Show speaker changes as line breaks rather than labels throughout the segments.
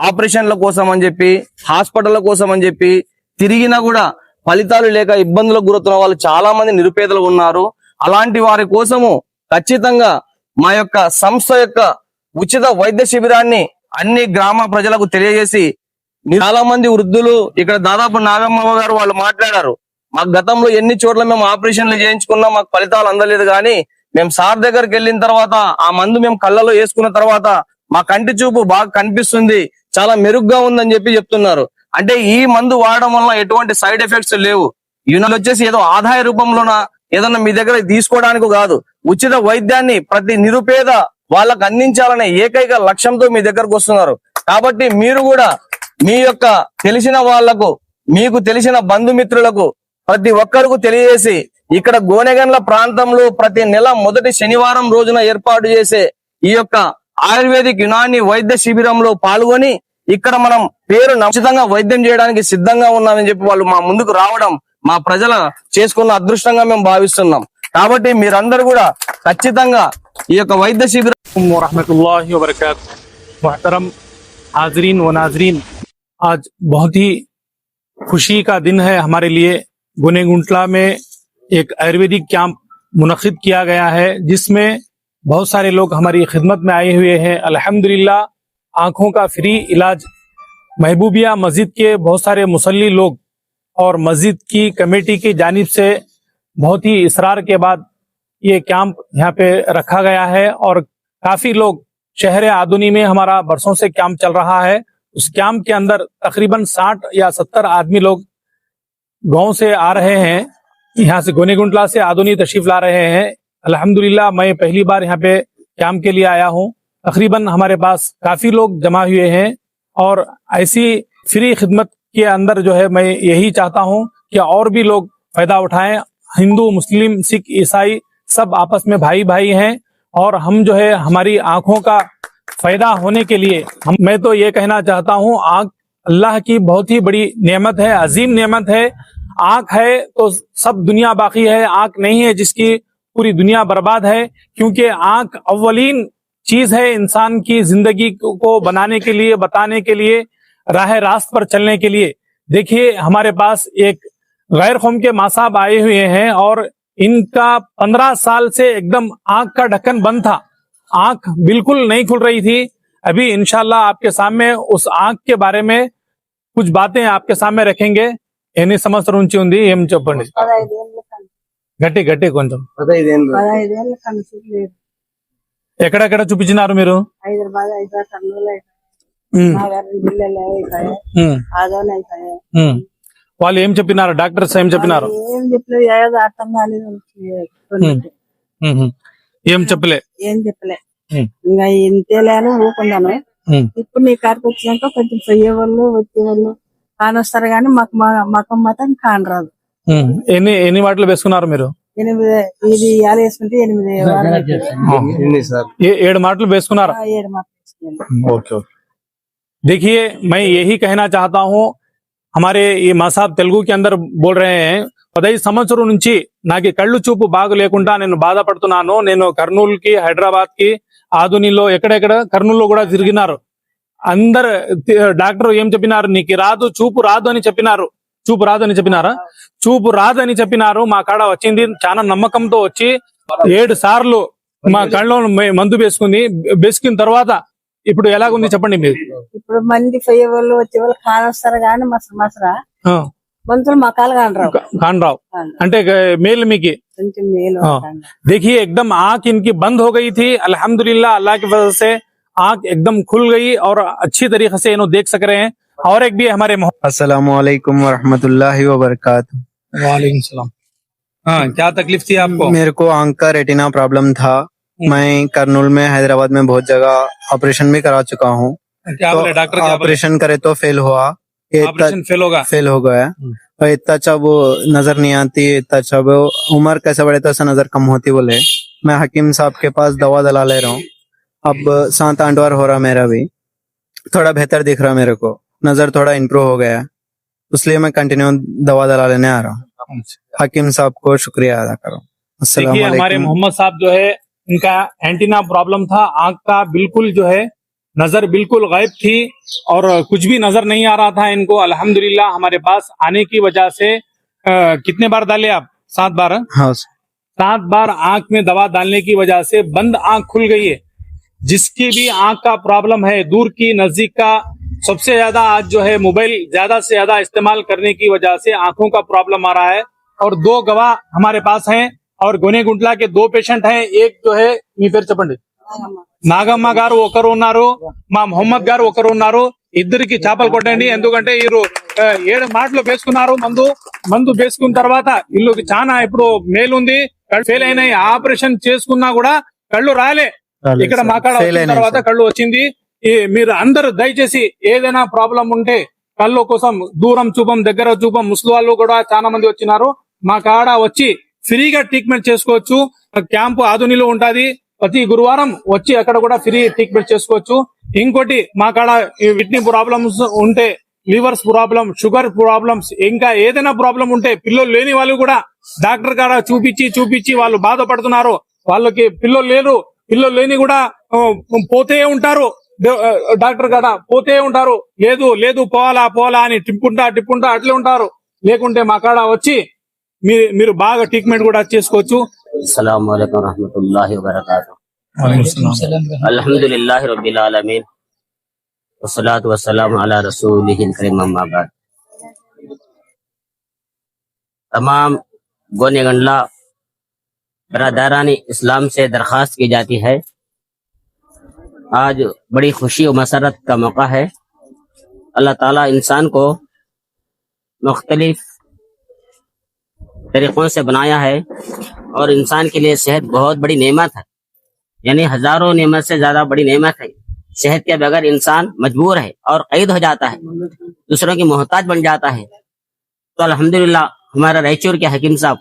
ఆపరేషన్ల కోసం అని చెప్పి హాస్పిటల్ కోసం అని చెప్పి తిరిగినా కూడా ఫలితాలు లేక ఇబ్బందులకు గురవుతున్న వాళ్ళు చాలా మంది నిరుపేదలు ఉన్నారు. అలాంటి వారి కోసము ఖచ్చితంగా మా యొక్క సంస్థ యొక్క ఉచిత వైద్య శిబిరాన్ని అన్ని గ్రామ ప్రజలకు తెలియజేసి, చాలా మంది వృద్ధులు ఇక్కడ దాదాపు నాగమ్మ గారు వాళ్ళు మాట్లాడారు, మాకు గతంలో ఎన్ని చోట్ల మేము ఆపరేషన్లు చేయించుకున్నా మాకు ఫలితాలు అందలేదు, కానీ మేము సార్ దగ్గరికి వెళ్ళిన తర్వాత ఆ మందు మేము కళ్ళలో వేసుకున్న తర్వాత మా కంటి చూపు బాగా కనిపిస్తుంది, చాలా మెరుగ్గా ఉందని చెప్పి చెప్తున్నారు. అంటే ఈ మందు వాడడం వల్ల ఎటువంటి సైడ్ ఎఫెక్ట్స్ లేవు. యూనియన్ వచ్చేసి ఏదో ఆదాయ రూపంలోన ఏదన్నా మీ దగ్గర తీసుకోవడానికి కాదు, ఉచిత వైద్యాన్ని ప్రతి నిరుపేద వాళ్ళకు అందించాలనే ఏకైక లక్ష్యంతో మీ దగ్గరకు వస్తున్నారు. కాబట్టి మీరు కూడా మీ యొక్క తెలిసిన వాళ్లకు, మీకు తెలిసిన బంధుమిత్రులకు ప్రతి ఒక్కరికి తెలియజేసి, ఇక్కడ గోనెగండ్ల ప్రాంతంలో ప్రతి నెల మొదటి శనివారం రోజున ఏర్పాటు చేసే ఈ యొక్క ఆయుర్వేదిక్ యునాని వైద్య శిబిరంలో పాల్గొని ఇక్కడ మనం పేరు ఉచితంగా వైద్యం చేయడానికి సిద్ధంగా ఉన్నామని చెప్పి వాళ్ళు మా ముందుకు రావడం మా ప్రజల చేసుకున్న అదృష్టంగా మేము భావిస్తున్నాం. కాబట్టి మీరందరూ కూడా ఖచ్చితంగా ఈ యొక్క వైద్య శిబిరం
रहमतुल्लाहि व बरकातहू। मोहतरम हाजरीन व नाजरीन, आज बहुत ही खुशी का दिन है हमारे लिए। गोनेगुंटला में एक आयुर्वेदिक कैंप मुनक्किद किया गया है, जिसमें बहुत सारे लोग हमारी खिदमत में आए हुए हैं। अल्हम्दुलिल्लाह, आंखों का फ्री इलाज महबूबिया मस्जिद के बहुत सारे मुसल्ली लोग और मस्जिद की कमेटी की जानिब से बहुत ही इसरार के बाद ये कैंप यहाँ पे रखा गया है। और काफी लोग, शहर आदुनी में हमारा बरसों से कैंप चल रहा है, उस कैंप के अंदर तकरीबन 60 या 70 आदमी लोग गांव से आ रहे हैं, यहाँ से गोनेगुंटला से आदुनी तशरीफ ला रहे हैं। अल्हम्दुलिल्लाह, मैं पहली बार यहाँ पे कैंप के लिए आया हूँ। तकरीबन हमारे पास काफी लोग जमा हुए हैं और ऐसी फ्री खिदमत के अंदर जो है मैं यही चाहता हूँ कि और भी लोग फायदा उठाएं। हिंदू, मुस्लिम, सिख, ईसाई सब आपस में भाई भाई हैं और हम जो है हमारी आंखों का फायदा होने के लिए मैं तो ये कहना चाहता हूँ, आंख अल्लाह की बहुत ही बड़ी नेमत है, अजीम नेमत है। आंख है तो सब दुनिया बाकी है, आंख नहीं है जिसकी पूरी दुनिया बर्बाद है। क्योंकि आंख अव्वलीन चीज है इंसान की जिंदगी को बनाने के लिए, बताने के लिए, राह रास्त पर चलने के लिए। देखिए, हमारे पास एक गैर कौम के माँ साहब आए हुए हैं और इनका 15 साल से एकदम आंख का ढक्कन बंद था, आंख बिल्कुल नहीं खुल रही थी। अभी इंशाल्लाह आपके सामने उस आंख के बारे में कुछ बातें आपके सामने रखेंगे। ఎన్ని సంవత్సరం నుంచి ఉంది ఏం చెప్పండి?
15 ఏళ్ల కన్నా.
గట్టి గట్టి కొంచెం.
15 ఏళ్ళు.
15 ఏళ్ల కన్నా చూడలేదు.
ఎక్కడెక్కడ చూపించినారు మీరు?
హైదరాబాద్ అయితే కర్నూలు అయితే నాగార్జున జిల్లాలో అయితే ఆదోని అయితే.
వాళ్ళు ఏం చెప్పినారు? డాక్టర్స్ ఏం చెప్పినారు?
ఏం చెప్పలేదు, ఏదో అర్థం కాలేదు.
ఏం చెప్పలే?
ఏం చెప్పలే. ఇంకా ఇంతేలేను ఊరుకున్నాను. ఇప్పుడు నీ కాడికి వచ్చినాక కొంచెం పోయేవాళ్ళు వచ్చేవాళ్ళు కానొస్తారు, కానీ మాకు మాత్రం కానరాదు.
ఎన్ని వాటిలో వేసుకున్నారు మీరు?
8 ఇది ఇవాళ వేసుకుంటే 8 వారాలు
7 మాటలు వేసుకున్నారు.
7 మాటలు.
ఓకే. देखिए, मैं यही कहना चाहता हूँ, हमारे ये माँ साहब तेलुगु के अंदर बोल रहे हैं, 15 సంవత్సరం నుంచి నాకు కళ్ళు చూపు బాగు లేకుండా నేను బాధపడుతున్నాను. నేను కర్నూలు కి, హైదరాబాద్ కి, ఆదునిలో ఎక్కడెక్కడ కర్నూలులో కూడా తిరిగినారు. అందరు డాక్టర్ ఏం చెప్పినారు? నీకు రాదు, చూపు రాదు అని చెప్పినారు. చూపు రాదు అని చెప్పినారా? చూపు రాదు అని చెప్పినారు. మా కాడ వచ్చింది చాలా నమ్మకంతో వచ్చి 7 సార్లు మా కళ్ళలో మందు వేసుకున్న తర్వాత ఇప్పుడు ఎలాగుంది చెప్పండి మీరు?
ఇప్పుడు మంది పోయేవాళ్ళు వచ్చేవాళ్ళు కానొస్తారు, కానీ మసరా మంతులు మకాలు
కానరావు అంటే మేలు మీకు
కొంచెం మేలు.
देखिए, एकदम आंख इनकी बंद हो गई थी। अल्हम्दुलिल्लाह, अल्लाह की वजह से आंख एकदम खुल गई और अच्छी तरीके से इन्हों देख सक रहे हैं। और एक भी हमारे
अस्सलाम वालेकुम व रहमतुल्लाहि व बरकातहू।
वालेकुम सलाम। हाँ, क्या तकलीफ थी आपको?
मेरे को आंख का रेटिना प्रॉब्लम था। मैं करनूल में, हैदराबाद में बहुत जगह ऑपरेशन भी करा चुका हूँ।
क्या बोले डॉक्टर?
ऑपरेशन करे तो फेल हुआ,
ऑपरेशन फेल हो
गया। और इतना अच्छा वो नजर नहीं आती, इतना अच्छा वो उम्र कैसे बढ़े तो ऐसा नजर कम होती बोले। मैं हकीम साहब के पास दवा दला ले रहा हूँ। अब 7-8 बार हो रहा, मेरा भी थोड़ा बेहतर दिख रहा, मेरे को नजर थोड़ा इम्प्रूव हो गया, इसलिए मैं कंटिन्यू दवा दला लेने आ रहा हूँ। हकीम साहब को शुक्रिया अदा करो। अस्सलाम वालेकुम।
हमारे मोहम्मद साहब जो है, इनका एंटीना प्रॉब्लम था, आंख का बिल्कुल जो है नजर बिल्कुल गायब थी और कुछ भी नजर नहीं आ रहा था इनको। अल्हम्दुलिल्लाह हमारे पास आने की वजह से कितने बार डाले आप? 7 बार?
हाँ
7 बार आंख में दवा डालने की वजह से बंद आंख खुल गई है। जिसकी भी आंख का प्रॉब्लम है, दूर की नजदीक का, सबसे ज्यादा आज जो है मोबाइल ज्यादा से ज्यादा इस्तेमाल करने की वजह से आंखों का प्रॉब्लम आ रहा है। और 2 गवाह हमारे पास हैं और गोनेगुंटला के 2 पेशेंट हैं। एक जो है మీ పేరు చెప్పండి, నాగమ్మ గారు ఒకరు ఉన్నారు, మా మొహమ్మద్ గారు ఒకరు ఉన్నారు. ఇద్దరికి చేపలు కొట్టండి, ఎందుకంటే వీరు 7 మాటలు వేసుకున్నారు. మందు వేసుకున్న తర్వాత వీళ్ళకి చాలా ఇప్పుడు మేలుంది. కళ్ళు ఫెయిల్ అయినాయి, ఆపరేషన్ చేసుకున్నా కూడా కళ్ళు రాలే. ఇక్కడ మా కాడ వచ్చిన తర్వాత కళ్ళు వచ్చింది. మీరు అందరూ దయచేసి ఏదైనా ప్రాబ్లం ఉంటే కళ్ళు కోసం దూరం చూపం దగ్గర చూపం ముసలి వాళ్ళు కూడా చాలా మంది వచ్చినారు. మా కాడ వచ్చి ఫ్రీగా ట్రీట్మెంట్ చేసుకోవచ్చు. క్యాంపు ఆధునిలో ఉంటది. ప్రతి గురువారం వచ్చి అక్కడ కూడా ఫ్రీ ట్రీట్మెంట్ చేసుకోవచ్చు. ఇంకోటి మా కాడ కిడ్నీ ప్రాబ్లమ్స్ ఉంటే, లివర్స్ ప్రాబ్లం, షుగర్ ప్రాబ్లమ్స్, ఇంకా ఏదైనా ప్రాబ్లం ఉంటే పిల్లలు లేని వాళ్ళు కూడా డాక్టర్ కాడ చూపించి వాళ్ళు బాధపడుతున్నారు. వాళ్ళకి పిల్లలు లేరు, పిల్లలు లేని కూడా పోతే ఉంటారు. డాక్టర్ కాడ పోతే ఉంటారు. లేదు పోవాలా అని టిప్పుంటా అట్లే ఉంటారు. లేకుంటే మా కాడ వచ్చి మీరు బాగా ట్రీట్మెంట్ కూడా చేసుకోవచ్చు.
अस्सलामु अलैकुम रहमतुल्लाहि व बरकातुहू। अल्हम्दुलिल्लाहि रब्बिल आलमीन वस्सलातु वस्सलामु अला रसूलिहिल करीम, अम्मा बाद। तमाम गोनेगंडला बरादरानी इस्लाम से दरखास्त की जाती है, आज बड़ी खुशी और मसरत का मौका है। अल्लाह ताला इंसान को मुख्तलिफ तरीकों से बनाया है और इंसान के लिए सेहत बहुत बड़ी नेमत है, यानी हजारों नेमत से ज्यादा बड़ी नेमत है। सेहत के बगैर इंसान मजबूर है और कैद हो जाता है, दूसरों की मोहताज बन जाता है। तो अल्हम्दुलिल्लाह हमारा रायचूर के हकीम साहब,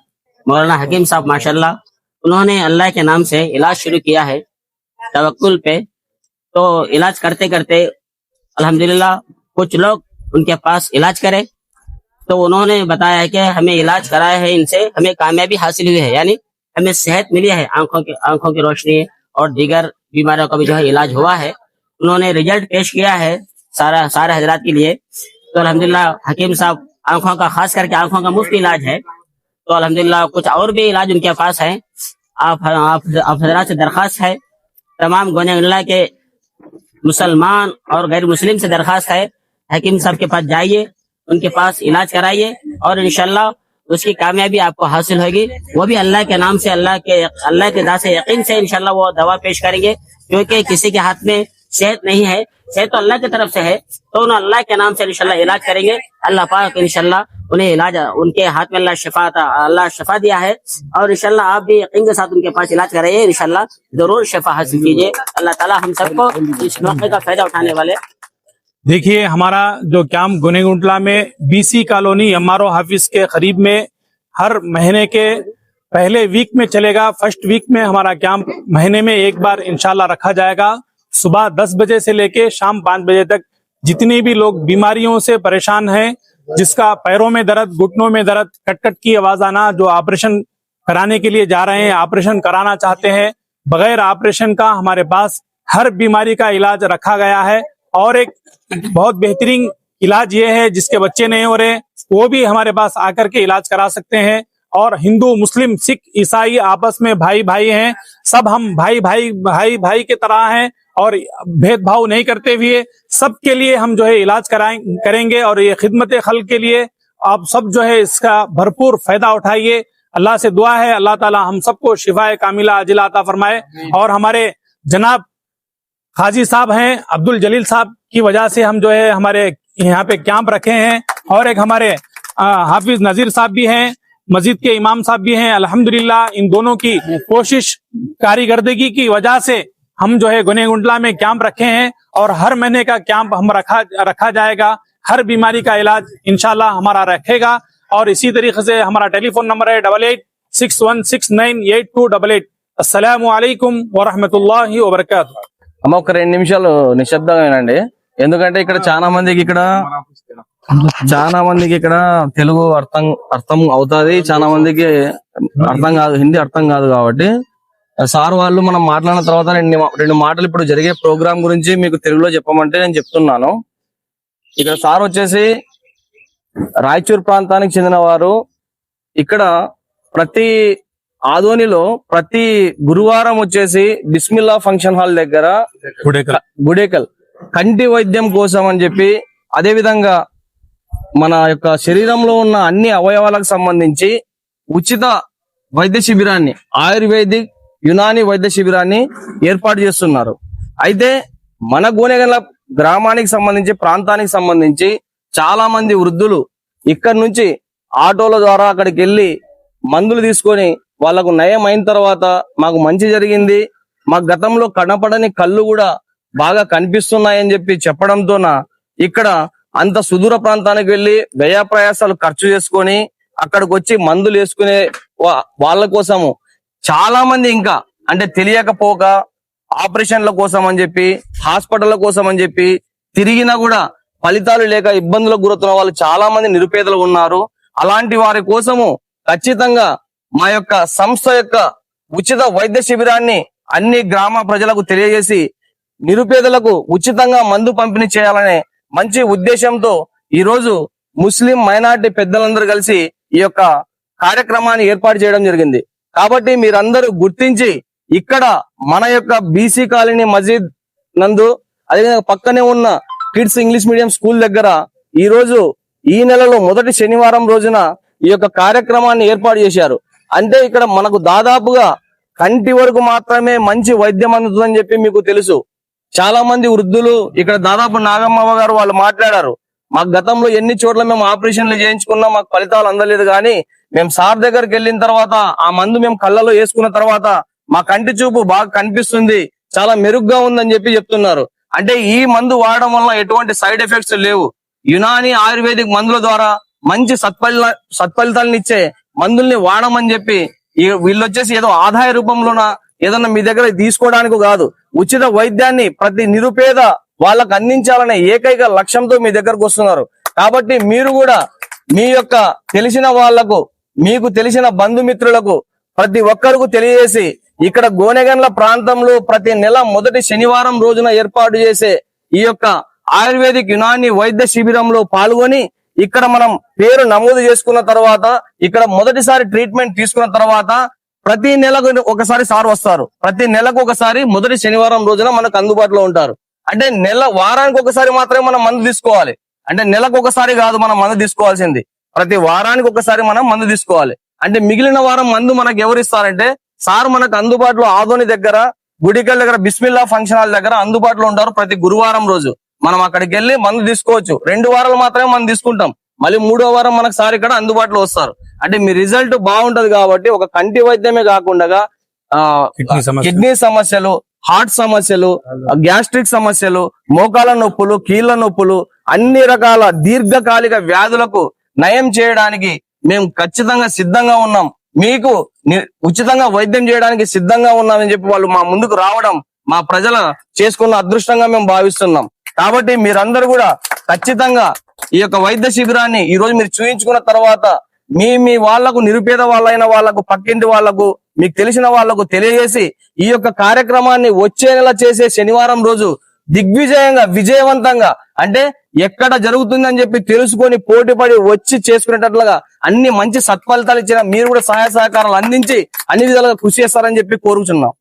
मौलाना हकीम साहब माशाल्लाह, उन्होंने अल्लाह के नाम से इलाज शुरू किया है तवक्कुल पे। तो इलाज करते करते अल्हम्दुलिल्लाह कुछ लोग उनके पास इलाज करे तो उन्होंने बताया है कि हमें इलाज कराया है, इनसे हमें कामयाबी हासिल हुई है, यानी हमें सेहत मिली है, आंखों की रोशनी और दीगर बीमारियों का भी जो है इलाज हुआ है। उन्होंने रिजल्ट पेश किया है सारे हजरात के लिए। तो अल्हम्दुलिल्लाह हकीम साहब आंखों का, खास करके आंखों का मुफ्त इलाज है। तो अल्हम्दुलिल्लाह कुछ और भी इलाज उनके पास है। आप हजरात से दरखास्त है, तमाम गोनेगंडला के मुसलमान और गैर मुस्लिम से दरखास्त है, हकीम साहब के पास जाइए, उनके पास इलाज कराइए और इंशाल्लाह उसकी कामयाबी आपको हासिल होगी। वो भी अल्लाह के नाम से, अल्लाह के ज़ात से यकीन से इंशाल्लाह वो दवा पेश करेंगे, क्योंकि किसी के हाथ में सेहत नहीं है, सेहत तो अल्लाह की तरफ से है। तो उन्हें अल्लाह के नाम से इंशाल्लाह इलाज करेंगे। अल्लाह पाक इंशाल्लाह उन्हें इलाज, उनके हाथ में अल्लाह शिफा दिया है और इंशाल्लाह आप भी यकीन के साथ उनके पास इलाज कराइए, इंशाल्लाह जरूर शिफा हासिल कीजिए। अल्लाह ताला हम सबको इस मौके का फायदा उठाने वाले।
देखिए हमारा जो कैंप गोनेगुंटला में बीसी कॉलोनी एमआरओ ऑफिस के करीब में हर महीने के पहले वीक में चलेगा। फर्स्ट वीक में हमारा कैंप महीने में एक बार इंशाल्लाह रखा जाएगा। सुबह 10 बजे से लेके शाम 5 बजे तक जितने भी लोग बीमारियों से परेशान हैं, जिसका पैरों में दर्द, घुटनों में दर्द, कट की आवाज आना, जो ऑपरेशन कराने के लिए जा रहे हैं, ऑपरेशन कराना चाहते हैं, बगैर ऑपरेशन का हमारे पास हर बीमारी का इलाज रखा गया है। और एक बहुत बेहतरीन इलाज ये है, जिसके बच्चे नहीं हो रहे वो भी हमारे पास आकर के इलाज करा सकते हैं। और हिंदू, मुस्लिम, सिख, ईसाई आपस में भाई हैं, सब हम भाई की तरह हैं और भेदभाव नहीं करते हुए सबके लिए हम जो है इलाज करेंगे। और ये खिदमत खल्क के लिए आप सब जो है इसका भरपूर फायदा उठाइए। अल्लाह से दुआ है अल्लाह ताला हम सबको शिफाए कामिला अजिला अता फरमाए। और हमारे जनाब हाजी साहब हैं, अब्दुल जलील साहब की वजह से हम जो है हमारे यहाँ पे कैंप रखे हैं। और एक हमारे हाफिज नजीर साहब भी हैं, मस्जिद के इमाम साहब भी हैं। अल्हम्दुलिल्लाह इन दोनों की कोशिश, कारीगर्दगी की वजह से हम जो है गोनेगुंटला में कैंप रखे हैं और हर महीने का कैंप हम रखा जाएगा। हर बीमारी का इलाज इंशाल्लाह हमारा रखेगा। और इसी तरीके से हमारा टेलीफोन नंबर है 8861698288। अस्सलामु अलैकुम वरहमतुल्लाहि वबरकातुहू।
అమ్మ ఒక 2 నిమిషాలు నిశ్శబ్దంగా వినండి, ఎందుకంటే ఇక్కడ చాలా మందికి ఇక్కడ తెలుగు అర్థం అవుతుంది, చాలా మందికి అర్థం కాదు, హిందీ అర్థం కాదు. కాబట్టి సార్ వాళ్ళు మనం మాట్లాడిన తర్వాత రెండు మాటలు ఇప్పుడు జరిగే ప్రోగ్రామ్ గురించి మీకు తెలుగులో చెప్పమంటే నేను చెప్తున్నాను. ఇక్కడ సార్ వచ్చేసి రాయచూర్ ప్రాంతానికి చెందిన వారు. ఇక్కడ ప్రతి ఆదోనిలో ప్రతి గురువారం వచ్చేసి బిస్మిల్లా ఫంక్షన్ హాల్ దగ్గర గుడేకల్ కంటి వైద్యం కోసం అని చెప్పి, అదే విధంగా మన యొక్క శరీరంలో ఉన్న అన్ని అవయవాలకు సంబంధించి ఉచిత వైద్య శిబిరాన్ని, ఆయుర్వేదిక్ యునాని వైద్య శిబిరాన్ని ఏర్పాటు చేస్తున్నారు. అయితే మన గోనెగండ్ల గ్రామానికి సంబంధించి, ప్రాంతానికి సంబంధించి చాలా మంది వృద్ధులు ఇక్కడ నుంచి ఆటోల ద్వారా అక్కడికి వెళ్ళి మందులు తీసుకొని వాళ్లకు నయం అయిన తర్వాత మాకు మంచి జరిగింది, మాకు గతంలో కనపడని కళ్ళు కూడా బాగా కనిపిస్తున్నాయని చెప్పి చెప్పడంతోన ఇక్కడ అంత సుదూర ప్రాంతానికి వెళ్లి వ్యయ ప్రయాసాలు ఖర్చు చేసుకొని అక్కడికి వచ్చి మందులు వేసుకునే వాళ్ళ కోసము చాలా మంది ఇంకా అంటే తెలియకపోక ఆపరేషన్ల కోసం అని చెప్పి, హాస్పిటళ్ల కోసం అని చెప్పి తిరిగినా కూడా ఫలితాలు లేక ఇబ్బందులకు గురవుతున్న వాళ్ళు చాలా మంది నిరుపేదలు ఉన్నారు. అలాంటి వారి కోసము ఖచ్చితంగా మా యొక్క సంస్థ యొక్క ఉచిత వైద్య శిబిరాన్ని అన్ని గ్రామ ప్రజలకు తెలియజేసి నిరుపేదలకు ఉచితంగా మందు పంపిణీ చేయాలనే మంచి ఉద్దేశంతో ఈ రోజు ముస్లిం మైనారిటీ పెద్దలందరూ కలిసి ఈ యొక్క కార్యక్రమాన్ని ఏర్పాటు చేయడం జరిగింది. కాబట్టి మీరందరూ గుర్తించి ఇక్కడ మన యొక్క బీసీ కాలనీ మస్జిద్ నందు, అదేవిధంగా పక్కనే ఉన్న కిడ్స్ ఇంగ్లీష్ మీడియం స్కూల్ దగ్గర ఈ రోజు ఈ నెలలో మొదటి శనివారం రోజున ఈ యొక్క కార్యక్రమాన్ని ఏర్పాటు చేశారు. అంటే ఇక్కడ మనకు దాదాపుగా కంటి వరకు మాత్రమే మంచి వైద్యం అందుతుందని చెప్పి మీకు తెలుసు. చాలా మంది వృద్ధులు ఇక్కడ దాదాపు నాగమ్మవ్వ గారు వాళ్ళు మాట్లాడారు, మాకు గతంలో ఎన్ని చోట్ల మేము ఆపరేషన్లు చేయించుకున్నా మాకు ఫలితాలు అందలేదు, కానీ మేము సార్ దగ్గరికి వెళ్ళిన తర్వాత ఆ మందు మేము కళ్ళలో వేసుకున్న తర్వాత మా కంటి చూపు బాగా కనిపిస్తుంది, చాలా మెరుగ్గా ఉందని చెప్పి చెప్తున్నారు. అంటే ఈ మందు వాడడం వల్ల ఎటువంటి సైడ్ ఎఫెక్ట్స్ లేవు. యునాని ఆయుర్వేదిక్ మందుల ద్వారా మంచి సత్ఫలితాలను ఇచ్చే మందుల్ని వాడమని చెప్పి వీళ్ళు వచ్చేసి ఏదో ఆదాయ రూపంలోన ఏదన్నా మీ దగ్గర తీసుకోవడానికి కాదు, ఉచిత వైద్యాన్ని ప్రతి నిరుపేద వాళ్ళకు అందించాలనే ఏకైక లక్ష్యంతో మీ దగ్గరకు వస్తున్నారు. కాబట్టి మీరు కూడా మీ యొక్క తెలిసిన వాళ్లకు, మీకు తెలిసిన బంధుమిత్రులకు ప్రతి ఒక్కరికి తెలియజేసి ఇక్కడ గోనెగండ్ల ప్రాంతంలో ప్రతి నెల మొదటి శనివారం రోజున ఏర్పాటు చేసే ఈ యొక్క ఆయుర్వేదిక్ యునాని వైద్య శిబిరంలో పాల్గొని ఇక్కడ మనం పేరు నమోదు చేసుకున్న తర్వాత, ఇక్కడ మొదటిసారి ట్రీట్మెంట్ తీసుకున్న తర్వాత ప్రతి నెలకు ఒకసారి సార్ వస్తారు. ప్రతి నెలకు ఒకసారి మొదటి శనివారం రోజున మనకు అందుబాటులో ఉంటారు. అంటే వారానికి ఒకసారి మాత్రమే మనం మందు తీసుకోవాలి. అంటే నెలకు ఒకసారి కాదు మనం మందు తీసుకోవాల్సింది, ప్రతి వారానికి ఒకసారి మనం మందు తీసుకోవాలి. అంటే మిగిలిన వారం మందు మనకు ఎవరు ఇస్తారంటే సార్ మనకు అందుబాటులో ఆదోని దగ్గర గుడికల్ దగ్గర బిస్మిల్లా ఫంక్షన్ హాల్ దగ్గర అందుబాటులో ఉంటారు. ప్రతి గురువారం రోజు మనం అక్కడికి వెళ్ళి మందు తీసుకోవచ్చు. 2 వారాలు మాత్రమే మనం తీసుకుంటాం, మళ్ళీ 3వ వారం మనకు సార్ ఇక్కడ అందుబాటులో వస్తారు. అంటే మీ రిజల్ట్ బాగుంటది కాబట్టి ఒక కంటి వైద్యమే కాకుండా కిడ్నీ సమస్యలు, హార్ట్ సమస్యలు, గ్యాస్ట్రిక్ సమస్యలు, మోకాల నొప్పులు, కీళ్ల నొప్పులు, అన్ని రకాల దీర్ఘకాలిక వ్యాధులకు నయం చేయడానికి మేము ఖచ్చితంగా సిద్ధంగా ఉన్నాం. మీకు ఉచితంగా వైద్యం చేయడానికి సిద్ధంగా ఉన్నామని చెప్పి వాళ్ళు మా ముందుకు రావడం మా ప్రజల చేసుకున్న అదృష్టంగా మేము భావిస్తున్నాం. కాబట్టి మీరందరూ కూడా ఖచ్చితంగా ఈ యొక్క వైద్య శిబిరాన్ని ఈ రోజు మీరు చూయించుకున్న తర్వాత మీ వాళ్లకు, నిరుపేద వాళ్ళైన వాళ్లకు, పక్కింటి వాళ్లకు, మీకు తెలిసిన వాళ్లకు తెలియజేసి ఈ యొక్క కార్యక్రమాన్ని వచ్చే నెల చేసే శనివారం రోజు దిగ్విజయంగా, విజయవంతంగా, అంటే ఎక్కడ జరుగుతుందని చెప్పి తెలుసుకొని పోటీపడి వచ్చి చేసుకునేటట్లుగా అన్ని మంచి సత్ఫలితాలు ఇచ్చిన మీరు కూడా సహాయ సహకారాలు అందించి అన్ని విధాలుగా కృషి చేస్తారని చెప్పి కోరుచున్నాం.